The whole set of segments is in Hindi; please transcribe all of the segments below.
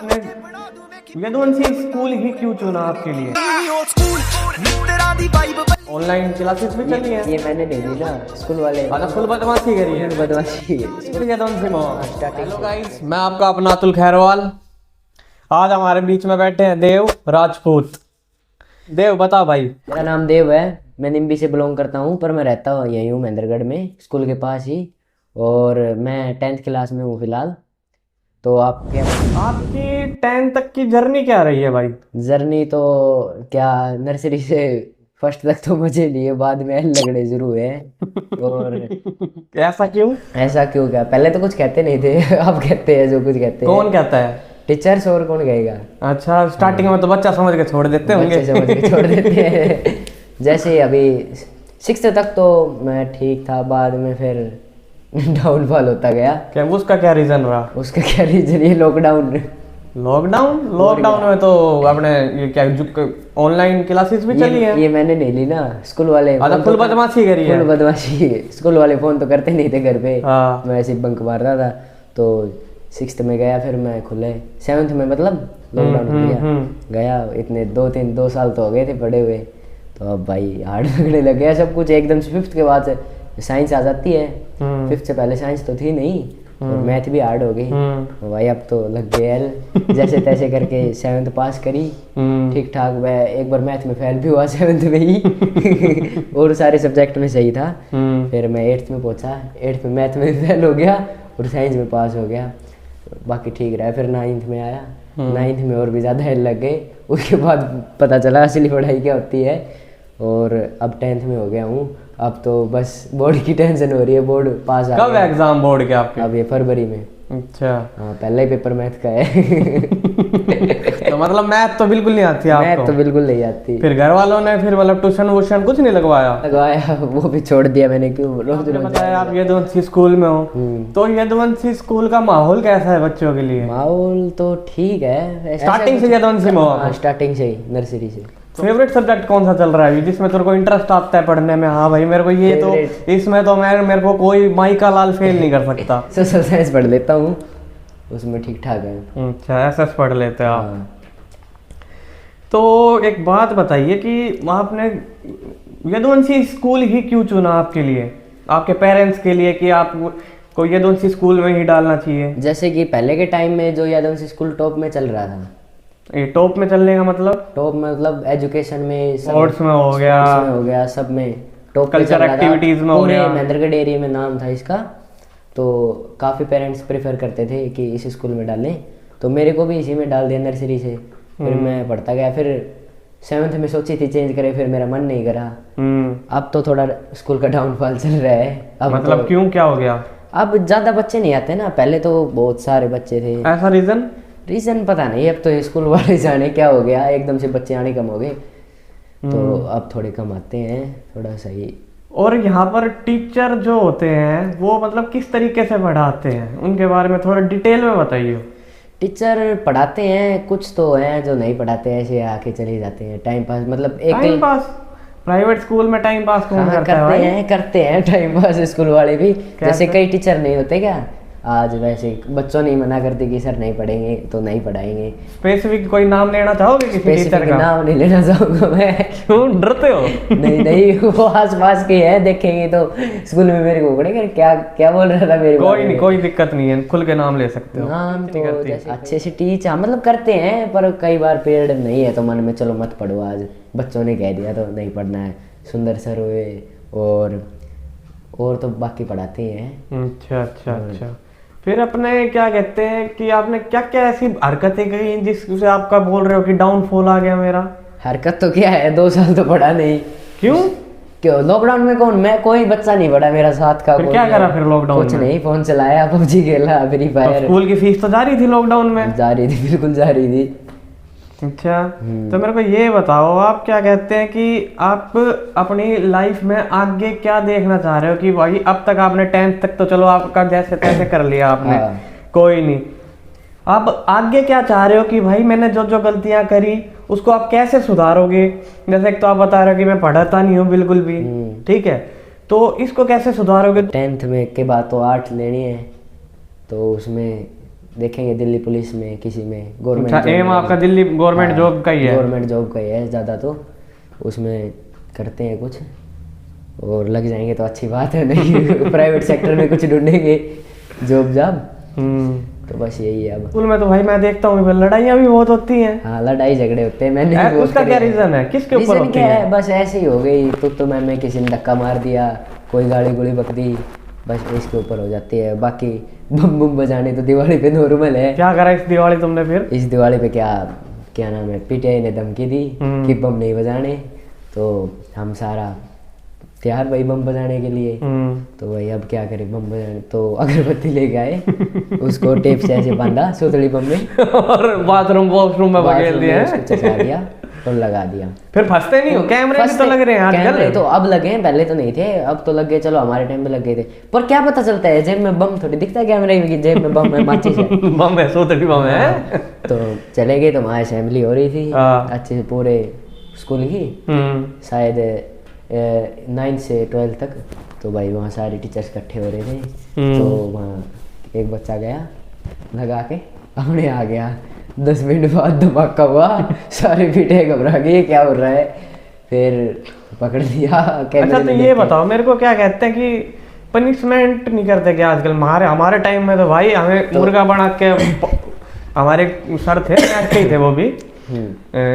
आपने यदुवंशी स्कूल ही क्यों चुना आपके लिए? ऑनलाइन क्लासेस भी चली है। ये मैंने नहीं ली ना, स्कूल वाले फुल बदमाशी करी है। बदमाशी यदुवंशी में। हेलो गाइस, मैं आपका अपना अतुल खैरवाल। आज हमारे बीच में बैठे हैं देव राजपूत। देव बता भाई। मेरा नाम देव है, मैं निम्बी से बिलोंग करता हूँ, पर मैं रहता हूँ यहीं हूँ महेंद्रगढ़ में, स्कूल के पास ही। और मैं 10th क्लास में हूँ फिलहाल। तो आप क्या आपकी 10 तक की जर्नी क्या रही है भाई? जर्नी तो क्या, नर्सरी से फर्स्ट तक तो मजे लिए, बाद में लगड़े शुरू हुए। और ऐसा क्यों? ऐसा क्यों, क्या पहले तो कुछ कहते नहीं थे अब कहते हैं जो कुछ कहते हैं। कौन कहता है? टीचर्स, और कौन कहेगा। अच्छा, स्टार्टिंग में तो बच्चा समझ के छोड़ देते होंगे। बच्चे समझ के छोड़ देते हैं। जैसे अभी 6th तक तो मैं ठीक था, बाद में फिर डाउनफॉल होता गया। क्या उसका क्या रीजन रहा? उसका क्या रीजन, ये लॉकडाउन। लॉकडाउन में तो आपने ये क्या ऑनलाइन क्लासेस भी चली है। ये मैंने नहीं ली ना, स्कूल वाले फुल बदमाशी करी है। फुल बदमाशी। स्कूल वाले फोन तो करते नहीं थे घर पे। हाँ। मैं ऐसे बंक मारता था। तो 6th में गया, फिर मैं खुले 7th में, मतलब लॉकडाउन हो गया। गया इतने 2 साल तो हो गए थे पढ़े हुए। तो अब भाई हार्ड लगने लग गया सब कुछ एकदम से। 5th के बाद से साइंस आ जाती है। 5th से पहले साइंस तो थी नहीं, और मैथ भी हार्ड हो गई। तो भाई अब तो लग गया जैसे तैसे करके 7th पास करी ठीक ठाक। मैं एक बार मैथ में फेल भी हुआ 7th में ही और सारे सब्जेक्ट में सही था। फिर मैं 8th में पहुंचा, 8th में मैथ में फेल हो गया और साइंस में पास हो गया। बाकी ठीक रहा। फिर 9th में आया, 9th में और भी ज़्यादा हेल लग गए। उसके बाद पता चला असली पढ़ाई क्या होती है। और अब 10th में हो गया हूँ। अब तो बस बोर्ड की टेंशन हो रही है, बोर्ड पास आ कब एग्जाम बोर्ड के आपके? अब ये फरवरी में। अच्छा। हाँ, पहला ही पेपर मैथ का है। तो मतलब मैथ तो बिल्कुल नहीं आती आपको? मैथ तो बिल्कुल नहीं आती। फिर घर वालों ने फिर मतलब ट्यूशन वूशन कुछ नहीं लगवाया, वो भी छोड़ दिया मैंने। क्यों, रोज रोज बताया आप यदुवंशी स्कूल में हो, तो यदुवंशी स्कूल का माहौल कैसा है बच्चों के लिए? माहौल तो ठीक है। स्टार्टिंग से यदुवंशी में हो? स्टार्टिंग से ही, नर्सरी से। फेवरेट सब्जेक्ट कौन सा चल रहा है जिसमें तेरे को इंटरेस्ट आता है पढ़ने में? हाँ भाई मेरे को ये तो, इसमें तो मेरे को कोई माइका लाल फेल नहीं कर सकता। सोशल साइंस पढ़ लेता हूँ, उसमें ठीक ठाक है। अच्छा, एसएस पढ़ लेते हैं आप। हाँ। तो एक बात बताइए कि आपने यदुवंशी स्कूल ही क्यों चुना आपके लिए, आपके पेरेंट्स के लिए, कि आपको यदुवंशी स्कूल में ही डालना चाहिए? जैसे कि पहले के टाइम में जो यदुवंशी स्कूल टॉप में चल रहा था। ये टॉप में चलने का मतलब? टॉप मतलब एजुकेशन में, स्पोर्ट्स में हो गया, सब में टॉप कल्चर एक्टिविटीज में हो गया। महेंद्रगढ़ एरिया में नाम था इसका। तो काफ़ी पेरेंट्स प्रेफर करते थे कि इस स्कूल में डालें, तो मेरे को भी इसी में डाल दिया नर्सरी से। फिर मैं पढ़ता गया। फिर 7th में सोची थी चेंज करें, फिर मेरा मन नहीं करा। अब तो थोड़ा स्कूल का डाउनफॉल चल रहा है। अब मतलब तो, क्यों, क्या हो गया? अब ज़्यादा बच्चे नहीं आते ना, पहले तो बहुत सारे बच्चे थे। ऐसा रीज़न पता नहीं, अब तो स्कूल वाले जाने क्या हो गया, एकदम से बच्चे आने कम हो गए। तो अब थोड़े कम आते हैं, थोड़ा सही। और यहाँ पर टीचर जो होते हैं वो मतलब किस तरीके से पढ़ाते हैं, उनके बारे में थोड़ा डिटेल में बताइए। टीचर पढ़ाते हैं, कुछ तो हैं जो नहीं पढ़ाते हैं, ऐसे आके चले जाते हैं टाइम पास। मतलब एक टाइम पास? प्राइवेट स्कूल में टाइम पास कौन करता है भाई? करते हैं टाइम पास स्कूल वाले भी। जैसे कई टीचर नहीं होते क्या, आज वैसे बच्चों ने मना कर दी कि सर नहीं पढ़ेंगे तो नहीं पढ़ाएंगे। स्पेसिफिक कोई नाम लेना चाहोगे किसी टीचर का? नाम नहीं लेना चाहूंगा मैं। क्यों, डरते हो? नहीं, वो आस पास के हैं, देखेंगे तो स्कूल में मेरे को पड़ेगा क्या क्या बोल रहा था मेरे को। कोई दिक्कत नहीं है, खुल के नाम ले सकते हो। नाम तो जैसे अच्छे से टीचर मतलब करते हैं, पर कई बार पीरियड नहीं है तो मन में चलो मत पढ़ो, आज बच्चों ने कह दिया तो नहीं पढ़ना है। सुंदर सर हुए और तो बाकी पढ़ाते हैं। अच्छा। फिर अपने क्या कहते हैं कि आपने क्या क्या ऐसी हरकतें की जिससे आपका बोल रहे हो कि डाउनफॉल आ गया मेरा? हरकत तो क्या है, 2 साल तो पढ़ा नहीं। क्यों लॉकडाउन में कोई बच्चा नहीं पढ़ा मेरा साथ का। फिर क्या करा फिर लॉकडाउन कुछ नहीं, फोन चलाया, पबजी खेला, फ्री फायर। स्कूल की फीस तो जारी थी लॉकडाउन में? जारी थी, बिल्कुल जारी थी। अच्छा, तो मेरे को ये बताओ, आप क्या कहते हैं कि आप अपनी लाइफ में आगे क्या देखना चाह रहे हो? कि भाई अब तक आपने 10th तक तो चलो आपका जैसे तैसे कर लिया आपने, कोई नहीं, अब आगे क्या चाह रहे हो कि भाई मैंने जो जो गलतियां करी उसको आप कैसे सुधारोगे? जैसे एक तो आप बता रहे हो कि मैं पढ़ाता नहीं हूँ बिल्कुल भी, ठीक है, तो इसको कैसे सुधारोगे? 10th में के बाद तो 8 लेनी है, तो उसमें देखेंगे दिल्ली पुलिस में, किसी में गवर्नमेंट। अच्छा, एम आपका दिल्ली गवर्नमेंट जॉब का ही है? गवर्नमेंट जॉब का ही है ज़्यादा, तो उसमें करते हैं कुछ और लग जाएंगे तो अच्छी बात है, नहीं प्राइवेट सेक्टर में कुछ ढूंढेंगे जॉब जॉब। तो बस यही है अब। स्कूल में तो भाई मैं देखता हूँ लड़ाइयाँ भी बहुत होती हैं। हाँ, लड़ाई झगड़े होते हैं। मैंने उसका क्या रीजन है, किसके ऊपर होती है? बस ऐसे ही हो गई, तो मैं किसी ने धक्का मार दिया, कोई गाड़ी गुड़ी बक दी, बस इसके ऊपर हो जाती है। बाकी बम बम बजाने तो दिवाली पे नॉर्मल है। क्या करा इस दिवाली तुमने फिर? इस दिवाली पे क्या नाम है, पीटीआई ने धमकी दी कि बम नहीं बजाने, तो हम सारा तैयार भाई बम बजाने के लिए। तो भाई अब क्या करें, बम बजाने तो अगरबत्ती लेके आए, उसको टेप से ऐसे बांधा सुतली बम में और बाथरूम वॉशरूम में बगेल दिया, चचा दिया और लगा दिया। फिर फंसते नहीं हो? कैमरे भी तो लग रहे हैं आजकल। कैमरे तो अब लगे हैं, पहले तो नहीं थे, अब तो लग गए। चलो हमारे टाइम पे लग गए थे, पर क्या पता चलता है, जेब में बम थोड़ी दिखता है कैमरे की, जेब में बम है, माचिस है। बम है, सोतड़ी बम है। तो चले गए, तो वहाँ असेंबली हो रही थी अच्छे से पूरे स्कूल की, शायद 9 से 12 तक। तो भाई वहाँ सारे टीचर्स इकट्ठे हो रहे थे, तो वहाँ एक बच्चा गया लगा के अपने आ गया। 10 मिनट बाद धमाका हुआ, सारे पीटे, घबरा गए क्या हो रहा है, फिर पकड़ लिया। अच्छा, तो ये बताओ मेरे को, क्या कहते हैं कि पनिशमेंट नहीं करते क्या आजकल? हमारे टाइम में तो भाई हमें मुर्गा बना के, हमारे सर थे, ऐसे ही थे वो भी,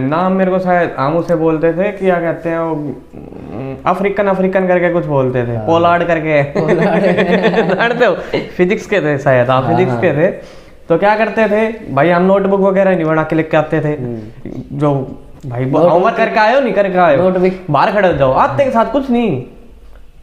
नाम मेरे को शायद आमू से बोलते थे, कि क्या कहते हैं वो, अफ्रीकन करके कुछ बोलते थे, पोलार्ड करके। जानते हो, फिजिक्स के थे शायद, हाँ फिजिक्स के थे। तो क्या करते थे भाई, हम नोटबुक वगैरह नहीं बना के लिख के आते थे, जो भाई होमवर्क करके आए हो, नहीं करके आए हो, बाहर खड़े हो जाओ, आते के साथ कुछ नहीं,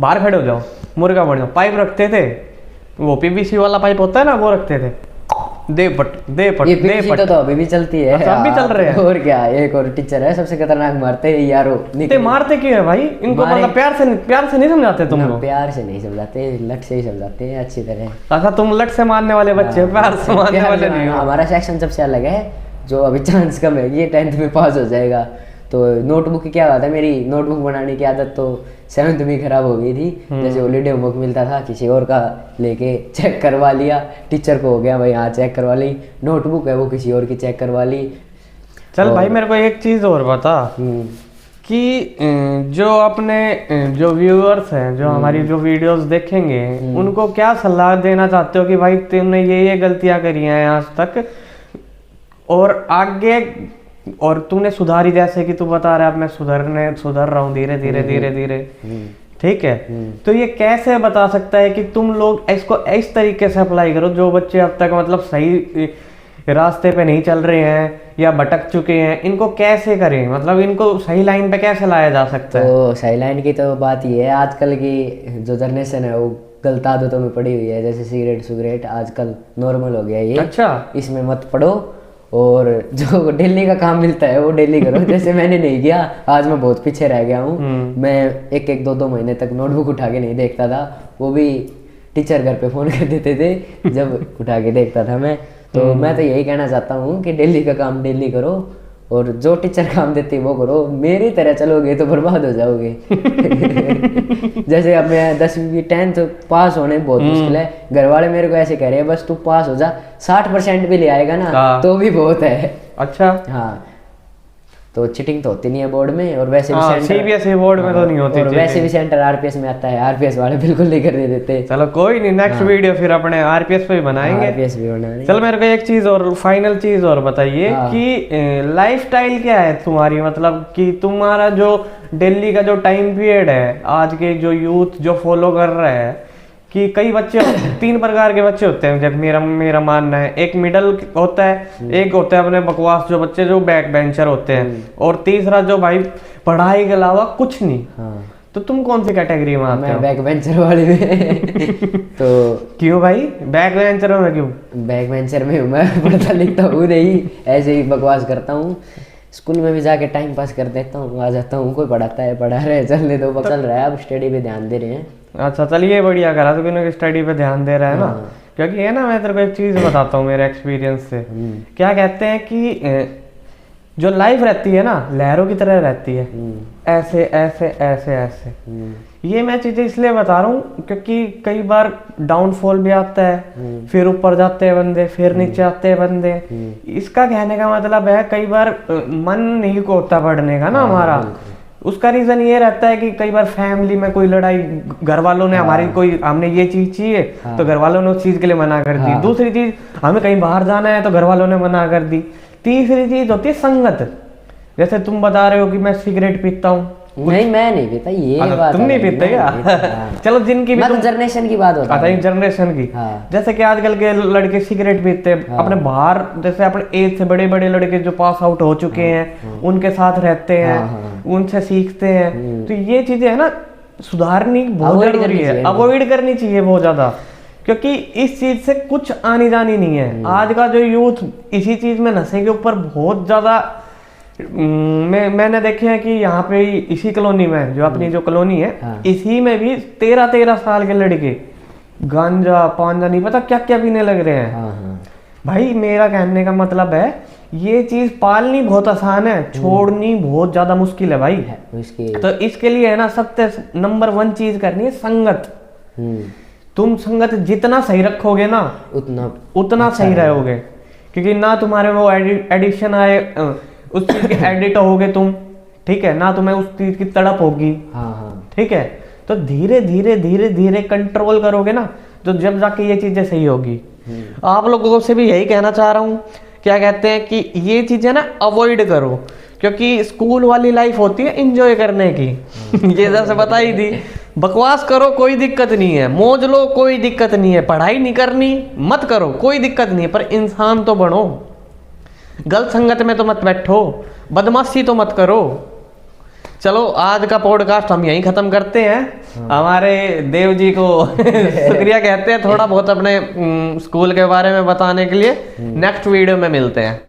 बाहर खड़े हो जाओ, मुर्गा बन जाओ। पाइप रखते थे, वो पीवीसी वाला पाइप होता है ना, वो रखते थे, दे पट तो अभी भी चलती है। अच्छा, अभी चल रहे हैं। और क्या, एक और टीचर है सबसे खतरनाक, मारते हैं यारो। मारते क्यों है भाई इनको? मतलब प्यार से नहीं समझाते तुम लोग? प्यार से नहीं समझाते, लट से ही समझाते हैं अच्छी तरह। अच्छा, तुम लट से मारने वाले बच्चे हो, प्यार से मारने वाले नहीं हो। हमारा सेक्शन सबसे अलग है, जो अभी चांस कम है, ये 10th में पास हो जाएगा। तो नोटबुक की क्या बात है, मेरी नोटबुक बनाने की आदत तो 7th में खराब हो गई थी। जैसे हॉलीडे होमवर्क मिलता था, किसी और का लेके चेक करवा लिया, टीचर को हो गया भाई हाँ चेक करवा ली, नोटबुक है वो किसी और की चेक करवा ली। चल भाई मेरे को एक चीज़ और बता कि जो अपने जो व्यूअर्स हैं, जो हमारी जो वीडियोस देखेंगे, उनको क्या सलाह देना चाहते हो कि भाई तुमने ये गलतियां करी हैं आज तक और आगे, और तूने सुधारी, जैसे कि तू बता रहा है अब मैं सुधर रहा हूँ धीरे धीरे, ठीक है? तो ये कैसे बता सकता है कि तुम लोग इसको इस तरीके से अप्लाई करो, जो बच्चे अब तक मतलब सही रास्ते पे नहीं चल रहे हैं या भटक चुके हैं, इनको कैसे करें, मतलब इनको सही लाइन पे कैसे लाया जा सकता है? तो सही लाइन की तो बात ये है, आजकल की जो जनरेशन है वो गलत आदतों में पड़ी हुई है, जैसे सिगरेट आजकल नॉर्मल हो गया ये। अच्छा, इसमें मत पड़ो, और जो डेली का काम मिलता है वो डेली करो। जैसे मैंने नहीं किया, आज मैं बहुत पीछे रह गया हूँ। मैं एक 2 महीने तक नोटबुक उठा के नहीं देखता था, वो भी टीचर घर पे फोन कर देते थे जब उठा के देखता था मैं। तो मैं तो यही कहना चाहता हूँ कि डेली का काम डेली करो, और जो टीचर काम देती है वो करो। मेरी तरह चलोगे तो बर्बाद हो जाओगे। जैसे अब मैं 10वीं 10th पास होने बहुत मुश्किल है, घर वाले मेरे को ऐसे कह रहे हैं बस तू पास हो जा, 60% भी ले आएगा ना तो भी बहुत है। अच्छा, हाँ, तो चीटिंग तो होती नहीं है बोर्ड में, और वैसे भी सीबीएसई बोर्ड में तो नहीं होती, और वैसे भी सेंटर आरपीएस में आता है, आरपीएस वाले बिल्कुल नहीं करने देते। चलो कोई नहीं, नेक्स्ट वीडियो फिर अपने आरपीएस पे भी बनाएंगे। आरपीएस भी बनाएंगे। चल मेरे को एक चीज और, फाइनल चीज और बताइए कि लाइफस्टाइल क्या है तुम्हारी, मतलब कि तुम्हारा जो दिल्ली का जो टाइम पीरियड है, आज के जो यूथ जो फॉलो कर रहा है, कि कई बच्चे 3 प्रकार के बच्चे होते हैं, जब मेरा मानना है। एक मिडल होता है, एक होता है अपने बकवास जो बच्चे जो बैक बेंचर होते हैं, और तीसरा जो भाई पढ़ाई के अलावा कुछ नहीं। तो तुम कौन सी कैटेगरी में आते हो? मैं बैक बेंचर वाले में। तो क्यों भाई बैक बेंचर में क्यों? बैक बेंचर में हूँ मैं, पढ़ता लिखता हूँ नहीं, ऐसे ही बकवास करता हूँ। स्कूल में भी जाके टाइम पास कर देता हूँ, आ जाता हूँ, कोई पढ़ाता है पढ़ा रहे, चलने दो, चल रहा है, अब स्टडी पे ध्यान दे रहे हैं। अच्छा चलिए बढ़िया करा, तो क्योंकि स्टडी पे ध्यान दे रहा है ना, क्योंकि है ना, मैं तेरे को एक चीज़ बताता हूँ मेरे एक्सपीरियंस से। क्या कहते हैं कि जो लाइफ रहती है ना, लहरों की तरह रहती है। ऐसे ऐसे ऐसे ऐसे। ये मैं चीजें इसलिए बता रहा हूँ क्योंकि कई बार डाउनफॉल भी आता है, फिर ऊपर जाते हैं बंदे, फिर नीचे आते हैं बंदे। इसका कहने का मतलब है कई बार मन नहीं को होता पढ़ने का ना हमारा। उसका रीजन ये रहता है कि कई बार फैमिली में कोई लड़ाई, घर वालों ने हमारी कोई, हमने ये चीज चाहिए तो घर वालों ने उस चीज के लिए मना कर दी। दूसरी चीज, हमें कहीं बाहर जाना है तो घर वालों ने मना कर दी। तीसरी चीज होती है संगत। जैसे तुम बता रहे हो कि मैं सिगरेट पीता हूँ। नहीं, मैं नहीं पीता, ये बात तुम नहीं पीते क्या? चलो जिनकी भी, जनरेशन की बात होता है, जनरेशन की। जैसे कि आजकल के लड़के सिगरेट पीते हैं अपने बाहर, जैसे अपने एज से बड़े बड़े लड़के जो पास आउट हो चुके हैं उनके साथ रहते हैं, उनसे सीखते हैं। तो ये चीजें है ना सुधारनी बहुत जरूरी है, अवॉइड करनी चाहिए बहुत ज्यादा, क्योंकि इस चीज से कुछ आनी जानी नहीं है। आज का जो यूथ इसी चीज में नशे के ऊपर बहुत ज्यादा, मैंने देखे हैं कि यहाँ पे इसी कॉलोनी में, जो अपनी जो कॉलोनी है, इसी में भी 13-13 साल के लड़के गांजा पांजा नहीं पता क्या क्या पीने लग रहे हैं। भाई मेरा कहने का मतलब है ये चीज पालनी बहुत आसान है, छोड़नी बहुत ज्यादा मुश्किल है भाई। तो इसके लिए है ना सबसे नंबर 1 चीज करनी है संगत। तुम संगत जितना सही रखोगे ना उतना सही रहोगे, क्योंकि ना तुम्हारे वो एडिक्शन आए, उस चीज के एडिट होगे तुम, ठीक है ना, तुम्हें उस चीज की तड़प होगी, ठीक है। तो धीरे धीरे धीरे धीरे कंट्रोल करोगे ना तो जब जाके ये चीजें सही होगी। आप लोगों से भी यही कहना चाह रहा हूँ, क्या कहते हैं कि ये चीजें ना अवॉइड करो, क्योंकि स्कूल वाली लाइफ होती है एंजॉय करने की। ये जैसे बताई थी, बकवास करो कोई दिक्कत नहीं है, मौज लो कोई दिक्कत नहीं है, पढ़ाई नहीं करनी मत करो कोई दिक्कत नहीं है, पर इंसान तो बनो। गलत संगत में तो मत बैठो, बदमाशी तो मत करो। चलो आज का पॉडकास्ट हम यहीं खत्म करते हैं। हमारे देव जी को शुक्रिया कहते हैं थोड़ा बहुत अपने स्कूल के बारे में बताने के लिए। नेक्स्ट वीडियो में मिलते हैं।